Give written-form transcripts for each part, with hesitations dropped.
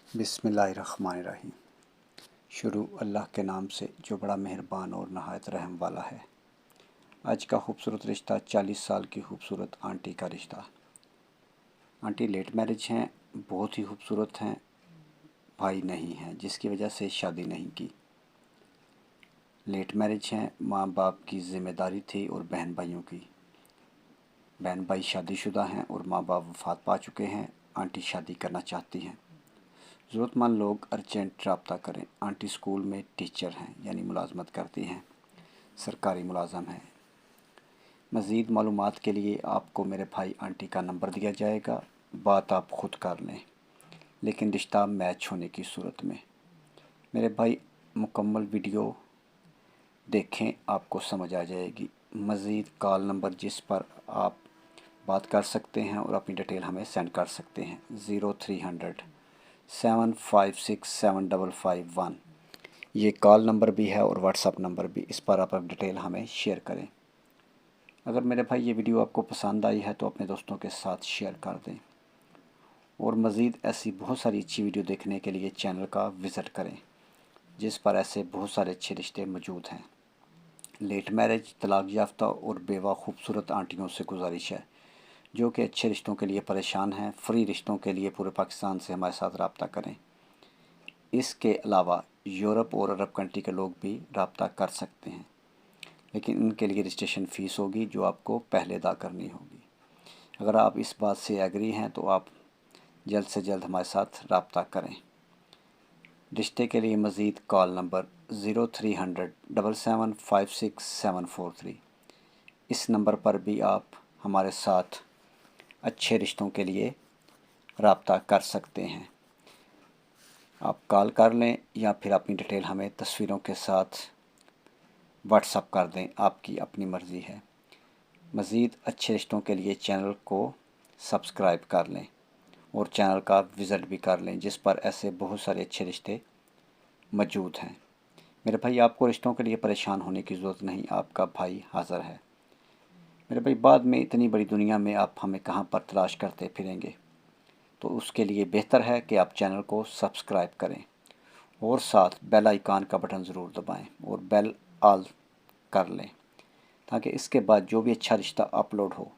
बिस्मिल्लाहिर्रहमानिर्रहीम। शुरू अल्लाह के नाम से जो बड़ा मेहरबान और नहायत रहम वाला है। आज का खूबसूरत रिश्ता 40 साल की खूबसूरत आंटी का रिश्ता। आंटी लेट मैरिज हैं, बहुत ही खूबसूरत हैं, भाई नहीं हैं जिसकी वजह से शादी नहीं की। लेट मैरिज हैं, माँ बाप की ज़िम्मेदारी थी और बहन भाइयों की। बहन भाई शादीशुदा हैं और माँ बाप वफ़ात पा चुके हैं। आंटी शादी करना चाहती हैं। ज़रूरतमंद लोग अर्जेंट रब्ता करें। आंटी स्कूल में टीचर हैं, यानी मुलाजमत करती हैं, सरकारी मुलाजम हैं। मज़ीद मालूमात के लिए आपको मेरे भाई आंटी का नंबर दिया जाएगा, बात आप ख़ुद कर लें, लेकिन रिश्ता मैच होने की सूरत में। मेरे भाई मुकम्मल वीडियो देखें, आपको समझ आ जाएगी। मज़ीद कॉल नंबर जिस पर आप बात कर सकते हैं और अपनी डिटेल हमें सेंड कर सकते हैं 0300 7567551। ये कॉल नंबर भी है और व्हाट्सअप नंबर भी। इस पर आप डिटेल हमें शेयर करें। अगर मेरे भाई ये वीडियो आपको पसंद आई है तो अपने दोस्तों के साथ शेयर कर दें, और मज़ीद ऐसी बहुत सारी अच्छी वीडियो देखने के लिए चैनल का विज़िट करें, जिस पर ऐसे बहुत सारे अच्छे रिश्ते मौजूद हैं। लेट मैरिज, तलाक याफ्ता और बेवा खूबसूरत आंटियों से गुजारिश है जो कि अच्छे रिश्तों के लिए परेशान हैं, फ्री रिश्तों के लिए पूरे पाकिस्तान से हमारे साथ रब्ता करें। इसके अलावा यूरोप और अरब कंट्री के लोग भी रब्ता कर सकते हैं, लेकिन इनके लिए रजिस्ट्रेशन फ़ीस होगी जो आपको पहले अदा करनी होगी। अगर आप इस बात से एग्री हैं तो आप जल्द से जल्द हमारे साथ रब्ता करें। रिश्ते के लिए मज़ीद कॉल नंबर 0300 7756743। इस नंबर पर भी आप हमारे साथ अच्छे रिश्तों के लिए रब्ता कर सकते हैं। आप कॉल कर लें या फिर अपनी डिटेल हमें तस्वीरों के साथ व्हाट्सअप कर दें, आपकी अपनी मर्ज़ी है। मज़ीद अच्छे रिश्तों के लिए चैनल को सब्सक्राइब कर लें और चैनल का विज़िट भी कर लें, जिस पर ऐसे बहुत सारे अच्छे रिश्ते मौजूद हैं। मेरे भाई, आपको रिश्तों के लिए परेशान होने की ज़रूरत नहीं, आपका भाई हाज़िर है। मेरे भाई, बाद में इतनी बड़ी दुनिया में आप हमें कहाँ पर तलाश करते फिरेंगे, तो उसके लिए बेहतर है कि आप चैनल को सब्सक्राइब करें और साथ बेल आइकन का बटन ज़रूर दबाएं और बेल ऑल कर लें, ताकि इसके बाद जो भी अच्छा रिश्ता अपलोड हो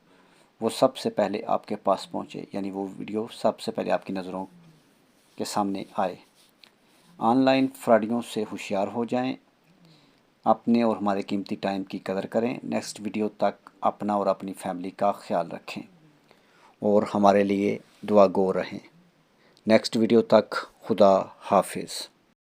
वो सबसे पहले आपके पास पहुंचे, यानी वो वीडियो सबसे पहले आपकी नज़रों के सामने आए। ऑनलाइन फ्रॉडियों से होशियार हो जाएं, अपने और हमारे कीमती टाइम की कदर करें। नेक्स्ट वीडियो तक अपना और अपनी फैमिली का ख्याल रखें और हमारे लिए दुआ गो रहें। नेक्स्ट वीडियो तक खुदा हाफिज़।